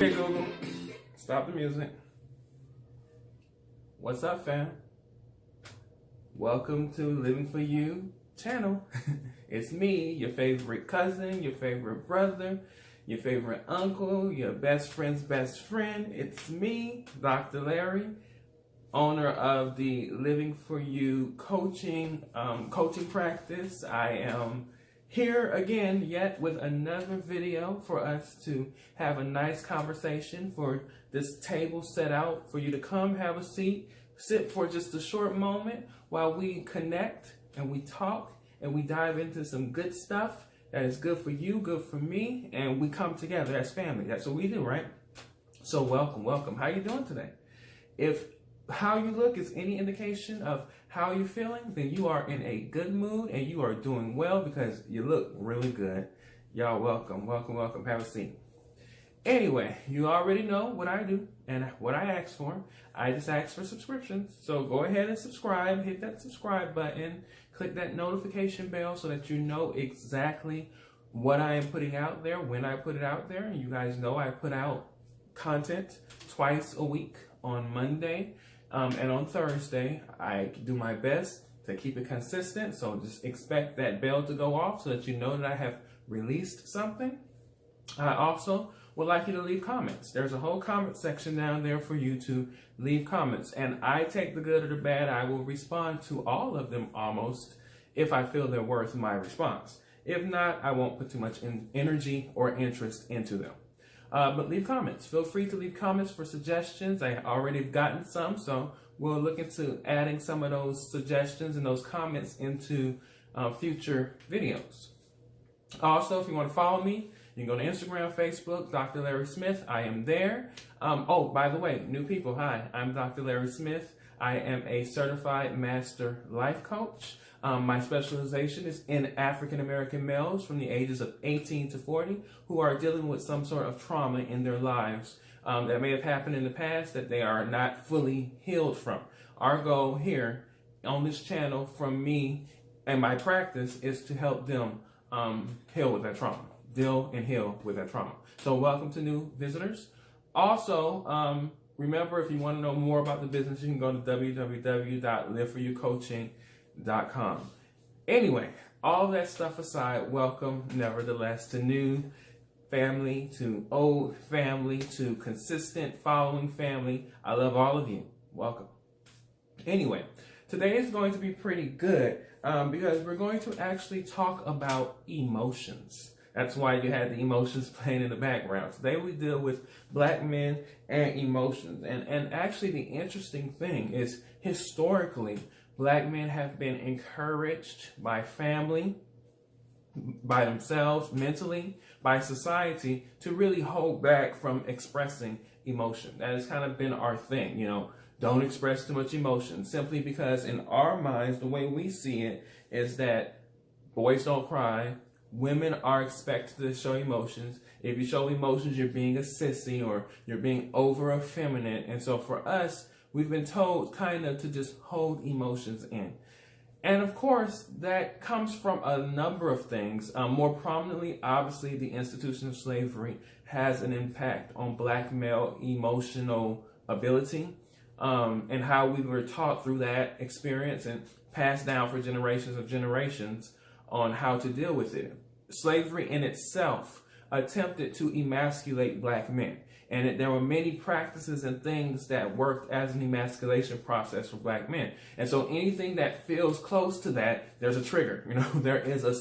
Hey Google, stop the music. What's up, fam? Welcome to Living For You channel. It's me, your favorite cousin, your favorite brother, your favorite uncle, your best friend's best friend. It's me, Dr. Larry, owner of the Living For You coaching practice. I am here again yet with another video for us to have a nice conversation, for this table set out for you to come have a seat, sit for just a short moment while we connect and we talk and we dive into some good stuff that is good for you, good for me, and we come together as family. That's what we do, right? So welcome. How you doing today? If how you look is any indication of how you're feeling, then you are in a good mood and you are doing well because you look really good. Y'all welcome. Have a seat. Anyway, you already know what I do and what I ask for. I just ask for subscriptions. So go ahead and subscribe, hit that subscribe button, click that notification bell so that you know exactly what I am putting out there, when I put it out there. You guys know I put out content twice a week on Monday and on Thursday. I do my best to keep it consistent, so just expect that bell to go off so that you know that I have released something. I also would like you to leave comments. There's a whole comment section down there for you to leave comments, and I take the good or the bad. I will respond to all of them almost if I feel they're worth my response. If not, I won't put too much energy or interest into them. But leave comments. Feel free to leave comments for suggestions. I already have gotten some, so we'll look into adding some of those suggestions and those comments into future videos. Also, if you want to follow me, you can go to Instagram, Facebook, Dr. Larry Smith. I am there. Oh, by the way, new people, hi. I'm Dr. Larry Smith. I am a certified master life coach. My specialization is in African American males from the ages of 18 to 40 who are dealing with some sort of trauma in their lives that may have happened in the past that they are not fully healed from. Our goal here on this channel from me and my practice is to help them heal with that trauma, deal and heal with that trauma. So welcome to new visitors. Also, remember, if you want to know more about the business, you can go to www.liveforyoucoaching.com. Anyway, all that stuff aside, welcome nevertheless to new family, to old family, to consistent following family. I love all of you. Welcome. Anyway, today is going to be pretty good because we're going to actually talk about emotions. That's why you had the emotions playing in the background. Today we deal with black men and emotions. And actually the interesting thing is historically, black men have been encouraged by family, by themselves, mentally, by society, to really hold back from expressing emotion. That has kind of been our thing, you know, don't express too much emotion, simply because in our minds, the way we see it is that boys don't cry, women are expected to show emotions. If you show emotions, you're being a sissy or you're being over effeminate. And so for us, we've been told kind of to just hold emotions in. And of course, that comes from a number of things. More prominently, obviously, the institution of slavery has an impact on black male emotional ability and how we were taught through that experience and passed down for generations of generations on how to deal with it. Slavery in itself attempted to emasculate black men. And there were many practices and things that worked as an emasculation process for black men. And so anything that feels close to that, there's a trigger. You know, there is a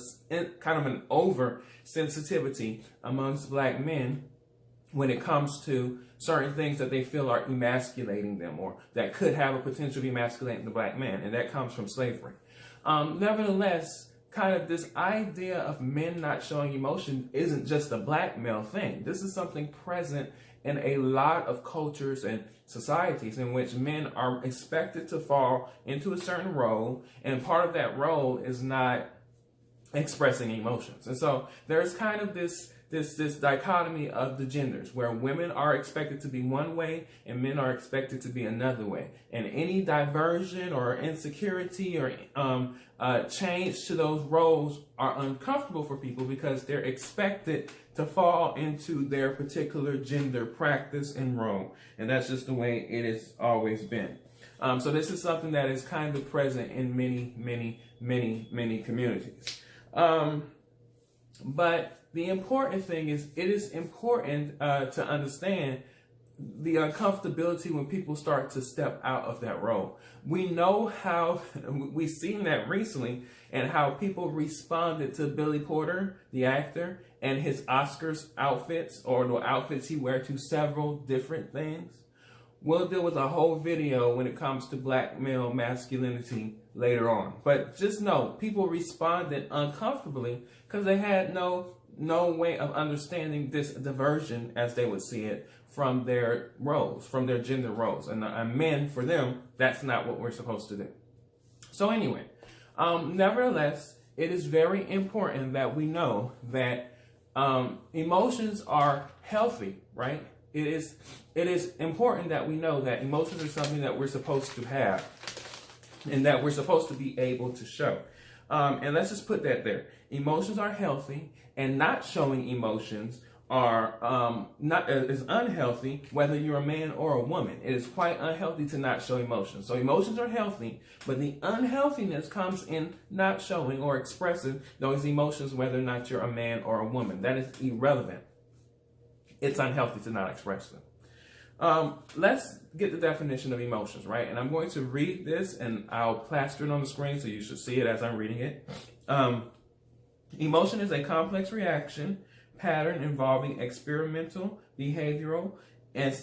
kind of an oversensitivity amongst black men when it comes to certain things that they feel are emasculating them or that could have a potential of emasculating the black man. And that comes from slavery. Nevertheless, kind of this idea of men not showing emotion isn't just a black male thing. This is something present in a lot of cultures and societies in which men are expected to fall into a certain role, and part of that role is not expressing emotions. And so there's kind of this this dichotomy of the genders, where women are expected to be one way and men are expected to be another way. And any diversion or insecurity or change to those roles are uncomfortable for people because they're expected to fall into their particular gender practice and role. And that's just the way it has always been. So this is something that is kind of present in many communities. But the important thing is, it is important to understand the uncomfortability when people start to step out of that role. We know how, we've seen that recently, and how people responded to Billy Porter, the actor, and his Oscars outfits, or the outfits he wear to several different things. We'll deal with a whole video when it comes to black male masculinity later on. But just know, people responded uncomfortably because they had no way of understanding this diversion, as they would see it, from their roles, from their gender roles. And men, for them, that's not what we're supposed to do. So anyway, nevertheless, it is very important that we know that emotions are healthy, right? It is important that we know that emotions are something that we're supposed to have and that we're supposed to be able to show. And let's just put that there. Emotions are healthy, and not showing emotions are is unhealthy, whether you're a man or a woman. It is quite unhealthy to not show emotions. So emotions are healthy, but the unhealthiness comes in not showing or expressing those emotions, whether or not you're a man or a woman. That is irrelevant. It's unhealthy to not express them. Let's get the definition of emotions, right? And I'm going to read this, and I'll plaster it on the screen so you should see it as I'm reading it. Emotion is a complex reaction pattern involving experimental, behavioral, and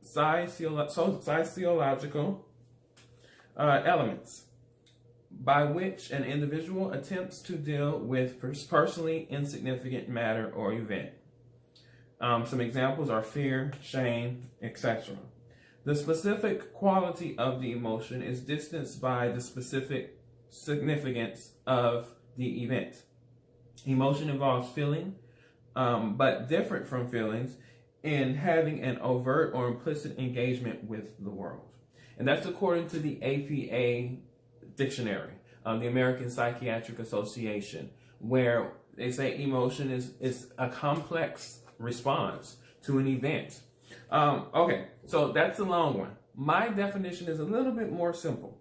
sociological elements by which an individual attempts to deal with personally insignificant matter or event. Some examples are fear, shame, etc. The specific quality of the emotion is distanced by the specific significance of the event. Emotion involves feeling, but different from feelings, in having an overt or implicit engagement with the world. And that's according to the APA dictionary, the American Psychiatric Association, where they say emotion is a complex response to an event. Okay, so that's a long one. My definition is a little bit more simple.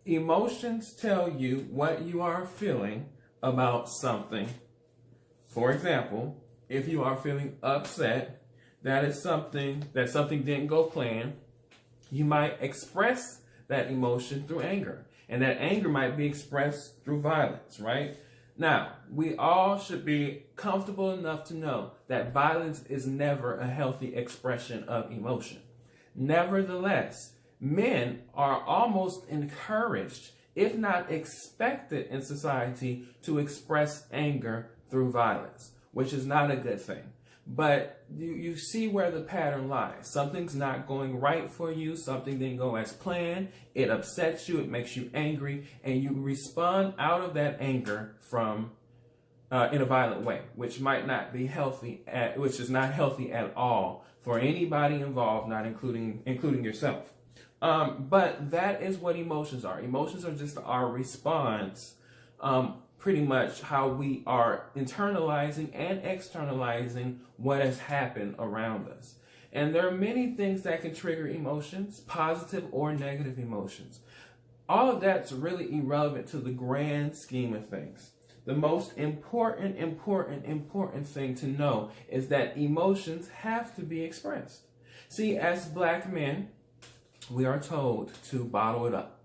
Emotions tell you what you are feeling about something. For example, if you are feeling upset, that something didn't go planned, you might express that emotion through anger. And that anger might be expressed through violence, right? Now, we all should be comfortable enough to know that violence is never a healthy expression of emotion. Nevertheless, men are almost encouraged, if not expected in society, to express anger through violence, which is not a good thing. But you see where the pattern lies. Something's not going right for you. Something didn't go as planned. It upsets you. It makes you angry. And you respond out of that anger from in a violent way, which might not be healthy, which is not healthy at all for anybody involved, not including yourself. But that is what emotions are. Emotions are just our response, pretty much how we are internalizing and externalizing what has happened around us. And there are many things that can trigger emotions, positive or negative emotions. All of that's really irrelevant to the grand scheme of things. The most important thing to know is that emotions have to be expressed. See, as black men, we are told to bottle it up.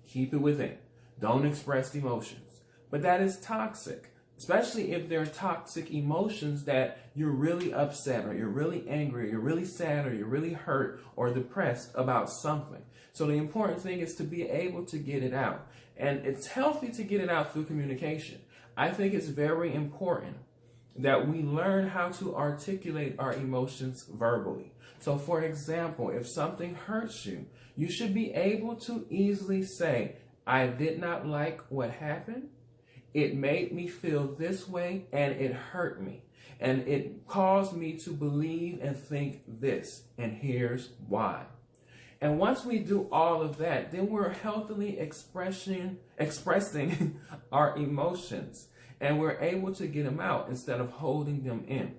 Keep it within. Don't express emotions. But that is toxic, especially if they're toxic emotions that you're really upset, or you're really angry, or you're really sad, or you're really hurt or depressed about something. So the important thing is to be able to get it out. And it's healthy to get it out through communication. I think it's very important that we learn how to articulate our emotions verbally. So for example, if something hurts you, you should be able to easily say, I did not like what happened. it made me feel this way and it hurt me. And it caused me to believe and think this. And here's why. And once we do all of that, then we're healthily expressing our emotions. And we're able to get them out instead of holding them in.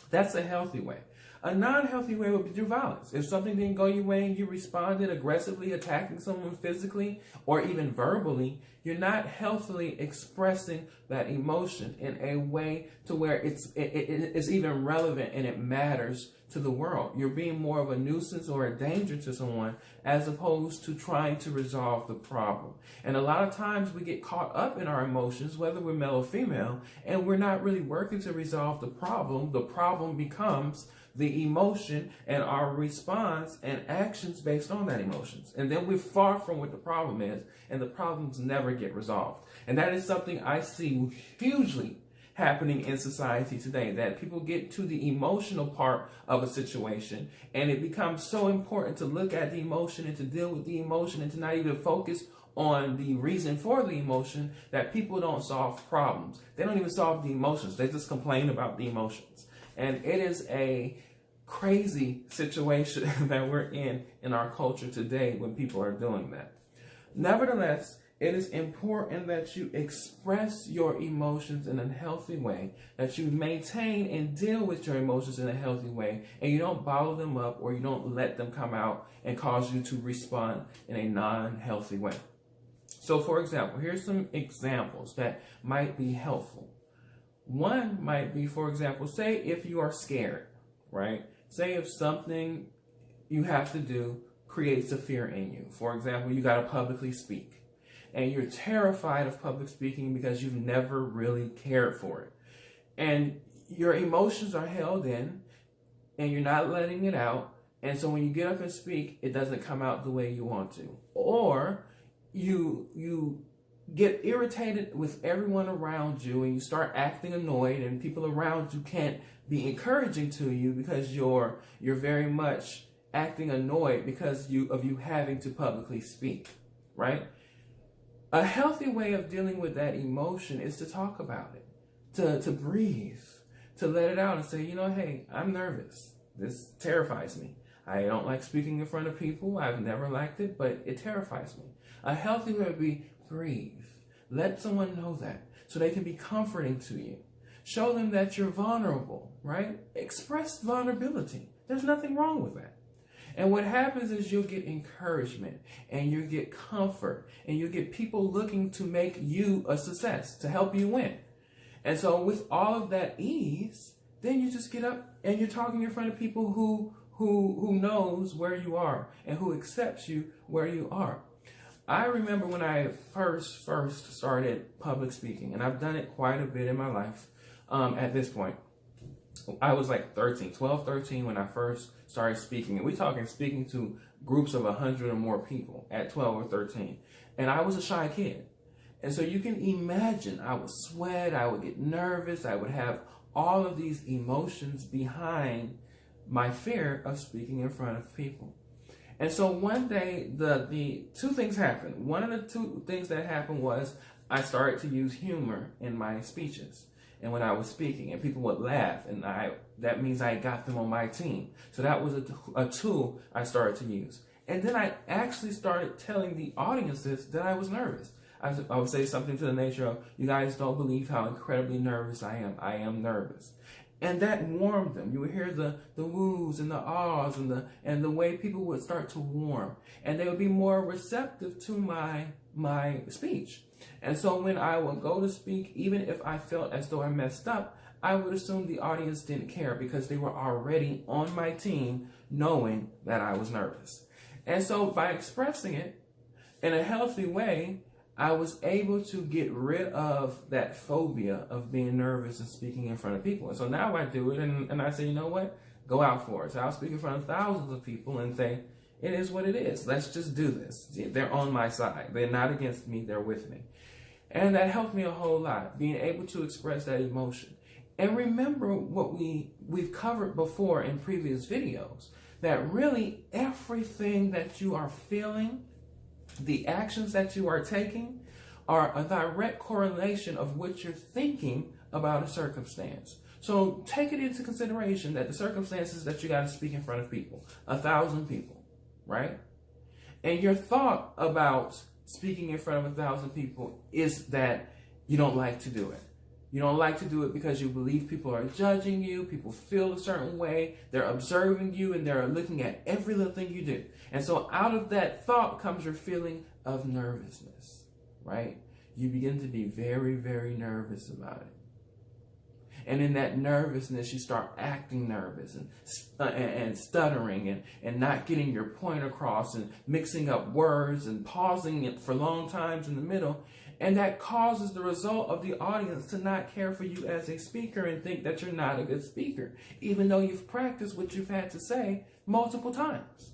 That's a healthy way. A non-healthy way would be through violence. If something didn't go your way and you responded aggressively, attacking someone physically or even verbally, you're not healthily expressing that emotion in a way to where it's even relevant and it matters to the world. You're being more of a nuisance or a danger to someone as opposed to trying to resolve the problem. And a lot of times we get caught up in our emotions, whether we're male or female, and we're not really working to resolve the problem. The problem becomes the emotion and our response and actions based on that emotions. And then we're far from what the problem is, and the problems never get resolved. And that is something I see hugely happening in society today, that people get to the emotional part of a situation, and it becomes so important to look at the emotion and to deal with the emotion and to not even focus on the reason for the emotion, that people don't solve problems. They don't even solve the emotions. They just complain about the emotions. And it is a crazy situation that we're in our culture today when people are doing that. Nevertheless, it is important that you express your emotions in a healthy way, that you maintain and deal with your emotions in a healthy way, and you don't bottle them up or you don't let them come out and cause you to respond in a non-healthy way. So, for example, here's some examples that might be helpful. One might be, for example, say if you are scared, right? Say if something you have to do creates a fear in you. For example, you got to publicly speak, and you're terrified of public speaking because you've never really cared for it. And your emotions are held in, and you're not letting it out. And so when you get up and speak, it doesn't come out the way you want to. Or you get irritated with everyone around you and you start acting annoyed, and people around you can't be encouraging to you because you're very much acting annoyed because of you having to publicly speak, right? A healthy way of dealing with that emotion is to talk about it, to breathe, to let it out and say, you know, hey, I'm nervous. This terrifies me. I don't like speaking in front of people. I've never liked it, but it terrifies me. A healthy way would be breathe. Let someone know that so they can be comforting to you. Show them that you're vulnerable, right? Express vulnerability. There's nothing wrong with that. And what happens is you'll get encouragement and you get comfort and you get people looking to make you a success, to help you win. And so with all of that ease, then you just get up and you're talking in front of people who knows where you are and who accepts you where you are. I remember when I first started public speaking, and I've done it quite a bit in my life at this point. I was like 12, 13 when I first started speaking. And we're talking speaking to groups of 100 or more people at 12 or 13. And I was a shy kid. And so you can imagine I would sweat, I would get nervous, I would have all of these emotions behind my fear of speaking in front of people. And so one day, the two things happened. One of the two things that happened was I started to use humor in my speeches and when I was speaking, and people would laugh, and that means I got them on my team. So that was a tool I started to use. And then I actually started telling the audiences that I was nervous. I would say something to the nature of, you guys don't believe how incredibly nervous I am. I am nervous. And that warmed them. You would hear the woos and the ahs and the way people would start to warm. And they would be more receptive to my speech. And so when I would go to speak, even if I felt as though I messed up, I would assume the audience didn't care because they were already on my team knowing that I was nervous. And so by expressing it in a healthy way, I was able to get rid of that phobia of being nervous and speaking in front of people. And so now I do it, and I say, you know what? Go out for it. So I'll speak in front of thousands of people and say, it is what it is. Let's just do this. They're on my side. They're not against me. They're with me. And that helped me a whole lot, being able to express that emotion. And remember what we've covered before in previous videos, that really everything that you are feeling, the actions that you are taking, are a direct correlation of what you're thinking about a circumstance. So take it into consideration that the circumstances that you got to speak in front of people, 1,000 people, right? And your thought about speaking in front of 1,000 people is that you don't like to do it. You don't like to do it because you believe people are judging you, people feel a certain way, they're observing you, and they're looking at every little thing you do. And so out of that thought comes your feeling of nervousness, right? You begin to be very, very nervous about it. And in that nervousness, you start acting nervous and stuttering and not getting your point across and mixing up words and pausing it for long times in the middle. And that causes the result of the audience to not care for you as a speaker and think that you're not a good speaker, even though you've practiced what you've had to say multiple times.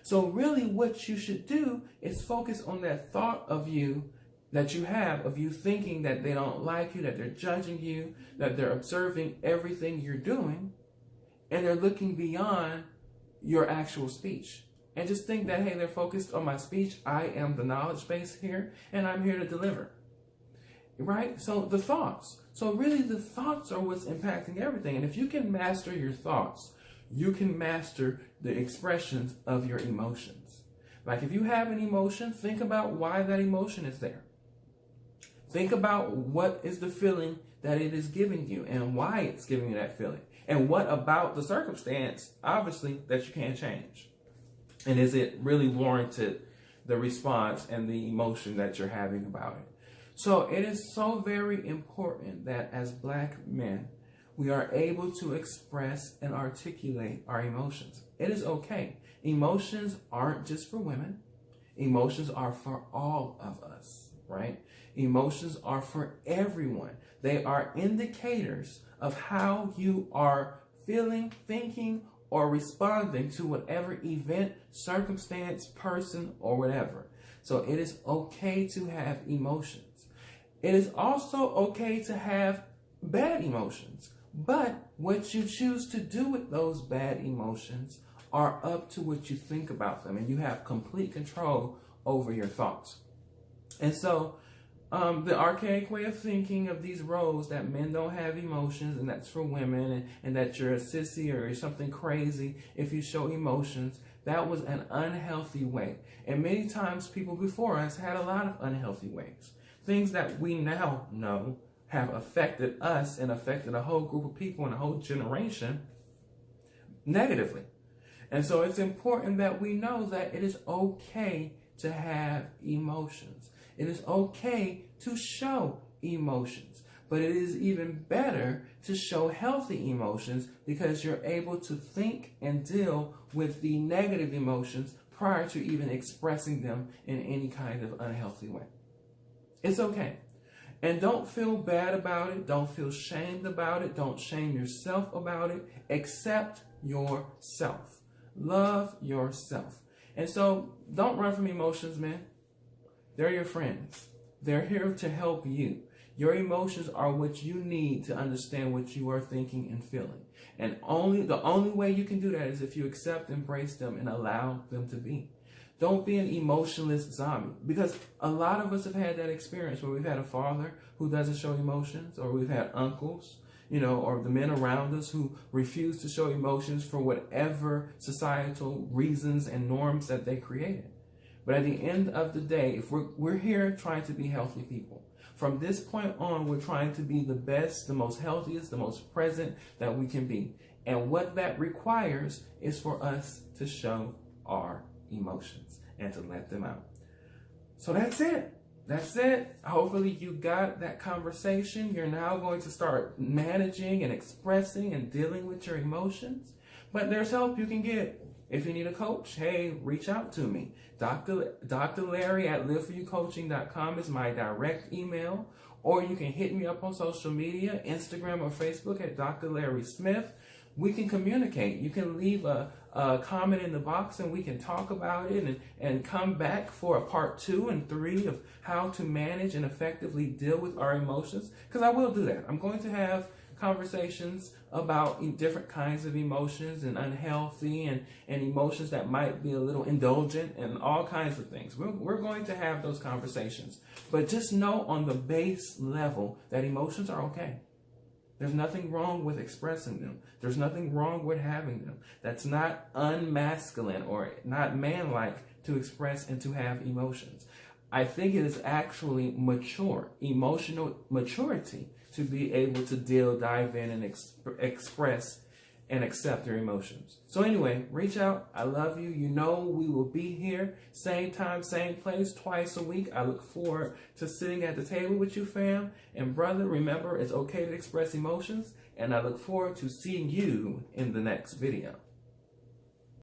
So really what you should do is focus on that thought of you that you have, of you thinking that they don't like you, that they're judging you, that they're observing everything you're doing, and they're looking beyond your actual speech. And just think that, hey, they're focused on my speech. I am the knowledge base here, and I'm here to deliver. Right? So the thoughts. So really the thoughts are what's impacting everything. And if you can master your thoughts, you can master the expressions of your emotions. Like if you have an emotion, think about why that emotion is there. Think about what is the feeling that it is giving you and why it's giving you that feeling. And what about the circumstance, obviously, that you can't change. And is it really warranted, the response and the emotion that you're having about it? So it is so very important that as Black men, we are able to express and articulate our emotions. It is okay. Emotions aren't just for women. Emotions are for all of us, right? Emotions are for everyone. They are indicators of how you are feeling, thinking, or responding to whatever event, circumstance, person, or whatever. So it is okay to have emotions. It is also okay to have bad emotions. But what you choose to do with those bad emotions are up to what you think about them. And you have complete control over your thoughts. And so the archaic way of thinking of these roles that men don't have emotions and that's for women and that you're a sissy or something crazy if you show emotions, that was an unhealthy way. And many times people before us had a lot of unhealthy ways. Things that we now know have affected us and affected a whole group of people and a whole generation negatively. And so it's important that we know that it is okay to have emotions. It is okay to show emotions, but it is even better to show healthy emotions because you're able to think and deal with the negative emotions prior to even expressing them in any kind of unhealthy way. It's okay. And don't feel bad about it. Don't feel shamed about it. Don't shame yourself about it. Accept yourself. Love yourself. And so don't run from emotions, man. They're your friends. They're here to help you. Your emotions are what you need to understand what you are thinking and feeling. And the only way you can do that is if you accept, embrace them, and allow them to be. Don't be an emotionless zombie, because a lot of us have had that experience where we've had a father who doesn't show emotions, or we've had uncles, or the men around us who refuse to show emotions for whatever societal reasons and norms that they created. But at the end of the day, if we're here trying to be healthy people, from this point on, we're trying to be the best, the most healthiest, the most present that we can be. And what that requires is for us to show our emotions and to let them out. So that's it. That's it. Hopefully you got that conversation. You're now going to start managing and expressing and dealing with your emotions. But there's help you can get. If you need a coach, hey, reach out to me. Dr. Larry at liveforyoucoaching.com is my direct email. Or you can hit me up on social media, Instagram or Facebook at Dr. Larry Smith. We can communicate. You can leave a comment in the box and we can talk about it and come back for a part 2 and 3 of how to manage and effectively deal with our emotions. Because I will do that. I'm going to have conversations about different kinds of emotions and unhealthy and emotions that might be a little indulgent and all kinds of things. We're going to have those conversations. But just know on the base level that emotions are okay. There's nothing wrong with expressing them. There's nothing wrong with having them. That's not unmasculine or not manlike to express and to have emotions. I think it is actually mature, emotional maturity to be able to dive in and express and accept your emotions. So anyway, reach out. I love you. You know we will be here, same time, same place, twice a week. I look forward to sitting at the table with you, fam. And brother, remember, it's okay to express emotions. And I look forward to seeing you in the next video.